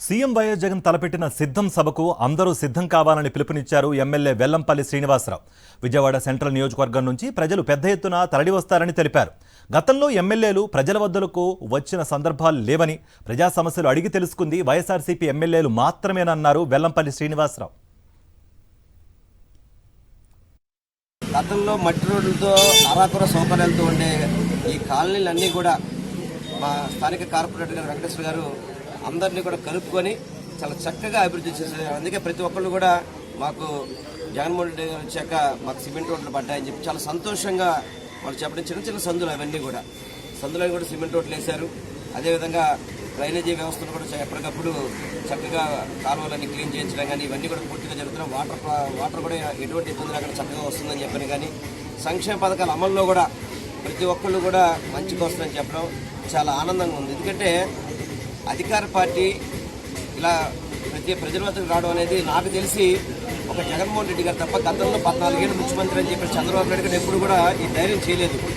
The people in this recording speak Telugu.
సీఎం వైఎస్ జగన్ తలపెట్టిన సిద్ధం సభకు అందరూ సిద్ధం కావాలని పిలుపునిచ్చారు ఎమ్మెల్యే వెల్లంపల్లి శ్రీనివాసరావు. విజయవాడ సెంట్రల్ నియోజకవర్గం నుంచి ప్రజలు పెద్ద ఎత్తున తరలివస్తారని తెలిపారు. గతంలో ఎమ్మెల్యేలు ప్రజల వద్దలకు వచ్చిన సందర్భాలు లేవని, ప్రజా సమస్యలు అడిగి తెలుసుకుంది వైఎస్ఆర్సీపీ ఎమ్మెల్యేలు మాత్రమేనన్నారు వెల్లంపల్లి శ్రీనివాసరావు. గతంలో మట్టి రోడ్లతో అరాకుర సౌకర్యాలతో ఉండే ఈ కాలనీలన్నీ కూడా మా స్థానిక కార్పొరేటర్ గారు వెంకటేశ్వర గారు అందరినీ కూడా కలుపుకొని చాలా చక్కగా అభివృద్ధి చేశారు. అందుకే ప్రతి ఒక్కళ్ళు కూడా మాకు జగన్మోహన్ రెడ్డి గారు వచ్చాక మాకు సిమెంట్ రోడ్లు పడ్డాయని చెప్పి చాలా సంతోషంగా వాళ్ళు చెప్పడం. చిన్న చిన్న సందులు అవన్నీ కూడా సందులో కూడా సిమెంట్ రోడ్లు వేశారు. అదేవిధంగా డ్రైనేజీ వ్యవస్థను కూడా ఎప్పటికప్పుడు చక్కగా కాలువలన్నీ క్లీన్ చేయించడం కానీ ఇవన్నీ కూడా పూర్తిగా జరుగుతున్నాయి. వాటర్ కూడా ఎటువంటి ఇబ్బంది లేకుండా చక్కగా వస్తుందని చెప్పని కానీ సంక్షేమ పథకాల అమల్లో కూడా ప్రతి ఒక్కళ్ళు కూడా మంచిగా వస్తుందని చెప్పడం చాలా ఆనందంగా ఉంది. ఎందుకంటే అధికార పార్టీ ఇలా ప్రజల వద్దకు రావడం అనేది నాకు తెలిసి ఒక జగన్మోహన్ రెడ్డి గారు తప్ప గతంలో 14 ఏళ్ళు ముఖ్యమంత్రి అని చెప్పి చంద్రబాబు నాయుడు గారు ఎప్పుడు కూడా ఈ ధైర్యం చేయలేదు.